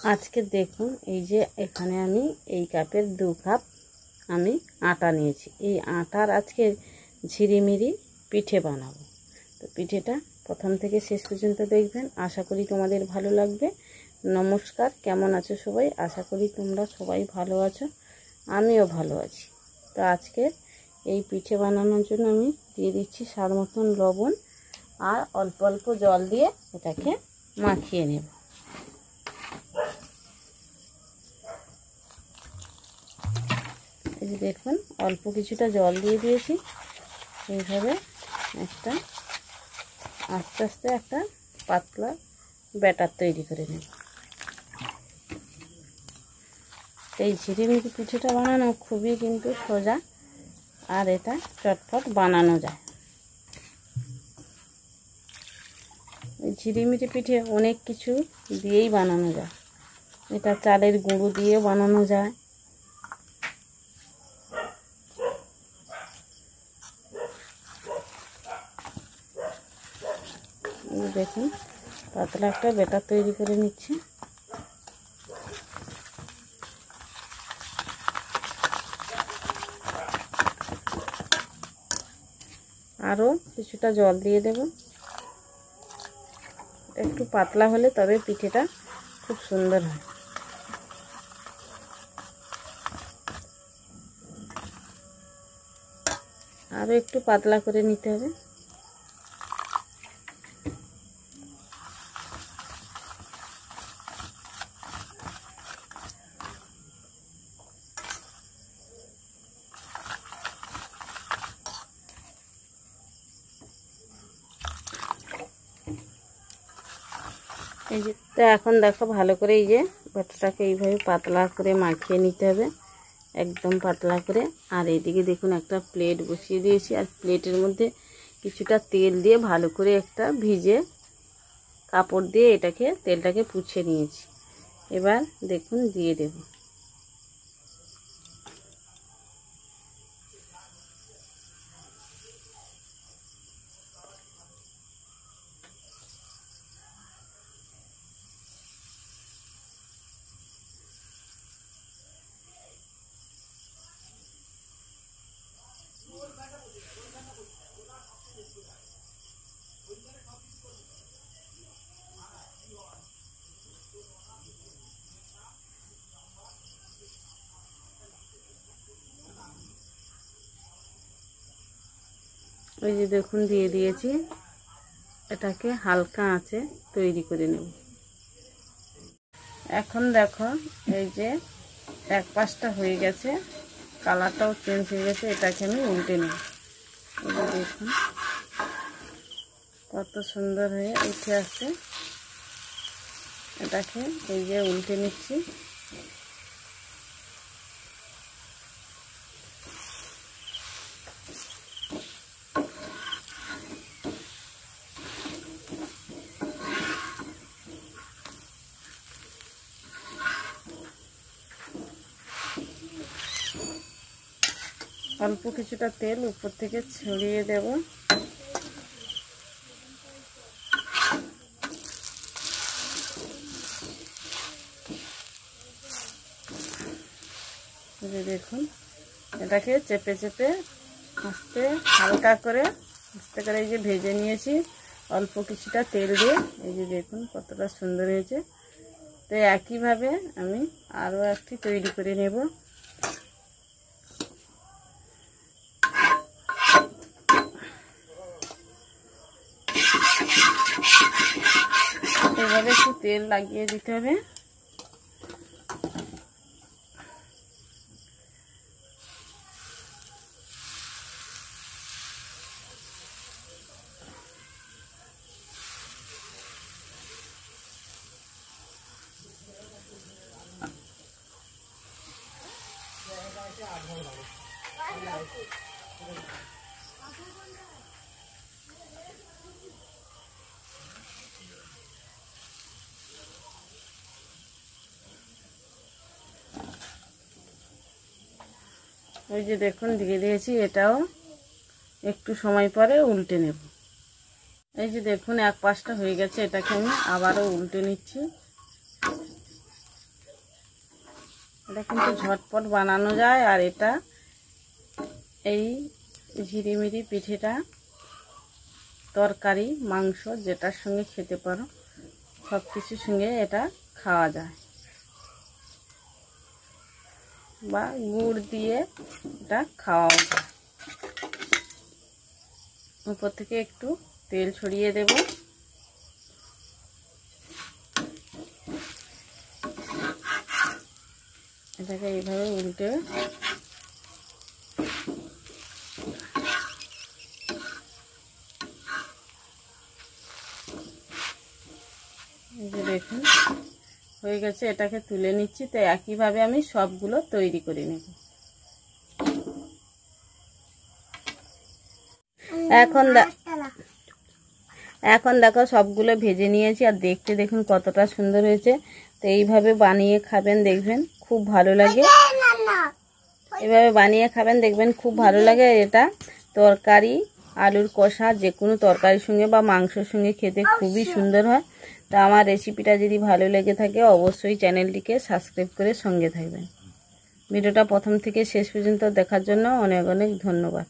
আজকে দেখুন এই যে এখানে আমি এই কাপের 2 কাপ আমি আটা নিয়েছি। এই আটার আজকে ঝিরিমিরি পিঠে বানাবো। তো পিঠেটা প্রথম থেকে শেষ পর্যন্ত দেখবেন, আশা করি তোমাদের ভালো লাগবে। নমস্কার, কেমন আছো সবাই? আশা করি তোমরা সবাই ভালো আছো, আমিও ভালো আছি। তো আজকে এই পিঠে বানানোর জন্য আমি দিয়ে দিচ্ছি স্বাদ মতন লবণ আর অল্প অল্প জল দিয়ে এটাকে মাখিয়ে নেব। এই যে দেখুন অল্প কিছুটা জল দিয়ে দিয়েছি। এইভাবে একটা আস্তে আস্তে একটা পাতলা ব্যাটার তৈরি করে নেব। এই ঝিরিমিরি পিঠেটা বানানো খুবই কিন্তু সোজা, আর এটা চটপট বানানো যায়। এই ঝিরিমিরি পিঠে অনেক কিছু দিয়েই বানানো যায়। এটা চালের গুঁড়ো দিয়ে বানানো যায়, দেখুন পাতলা একটা ব্যাটার তৈরি করে নিচ্ছি। আরও কিছুটা জল দিয়ে দেব। একটু পাতলা হলে তবে পিঠেটা খুব সুন্দর হয়। আরও একটু পাতলা করে নিতে হবে। এই যে তো এখন দেখো ভালো করে এই যে ব্যাটারটাকে এইভাবে পাতলা করে মাখিয়ে নিতে হবে, একদম পাতলা করে। আর এইদিকে দেখুন একটা প্লেট বসিয়ে দিয়েছি, আর প্লেটের মধ্যে কিছুটা তেল দিয়ে ভালো করে একটা ভিজে কাপড় দিয়ে তেলটাকে পুছে নিয়েছি। এবার দেখুন দিয়ে দেব। ওই যে দেখুন দিয়ে দিয়েছি। এটাকে হালকা আঁচে তৈরি করে নেব। এখন দেখো এই যে এক পাশটা হয়ে গেছে, কালারটাও চেঞ্জ হয়ে গেছে। এটাকে আমি উল্টে নেব। এই যে দেখুন কত সুন্দর হয়ে উঠে আসছে। এটাকে এই যে উল্টে নিচ্ছি। অল্প কিছুটা তেল উপর থেকে ছড়িয়ে দেব। দেখুন এটাকে চেপে চেপে আস্তে হালকা করে এই যে ভেজে নিয়েছি অল্প কিছুটা তেল দিয়ে। এই যে দেখুন কতটা সুন্দর হয়েছে। তো একইভাবে আমি আরও একটি তৈরি করে নেব। এভাবে একটু তেল লাগিয়ে দিতে হবে। ওই যে দেখুন দিয়ে দিয়েছি। এটাও একটু সময় পরে উল্টে নেব। এই যে দেখুন এক পাশটা হয়ে গেছে, এটাকে আমি আবারও উল্টে নিচ্ছি। এটা কিন্তু ঝটপট বানানো যায়। আর এটা এই ঝিরিমিরি পিঠেটা তরকারি মাংস যেটার সঙ্গে খেতে পারো, সব কিছুর সঙ্গে এটা খাওয়া যায়, বা গুড় দিয়ে এটা খাওয়াও যায়। উপর থেকে একটু তেল ছড়িয়ে দেব। এটাকে এইভাবে উল্টে এই যে দেখুন হয়ে গেছে, এটাকে তুলে নিচ্ছি। তো একইভাবে আমি সবগুলো তৈরি করে নেব। এখন দেখো সবগুলো ভেজে নিয়েছি, আর দেখতে দেখুন কতটা সুন্দর হয়েছে। তো এইভাবে বানিয়ে খাবেন, দেখবেন খুব ভালো লাগে। এইভাবে বানিয়ে খাবেন, দেখবেন খুব ভালো লাগে। এটা তরকারি, আলুর কষা, যে কোনো তরকারির সঙ্গে বা মাংসর সঙ্গে খেতে খুবই সুন্দর হয়। তো আমার রেসিপিটা যদি ভালো লেগে থাকে অবশ্যই চ্যানেলটিকে সাবস্ক্রাইব করে সঙ্গে থাকবেন। ভিডিওটা প্রথম থেকে শেষ পর্যন্ত দেখার জন্য অনেক অনেক ধন্যবাদ।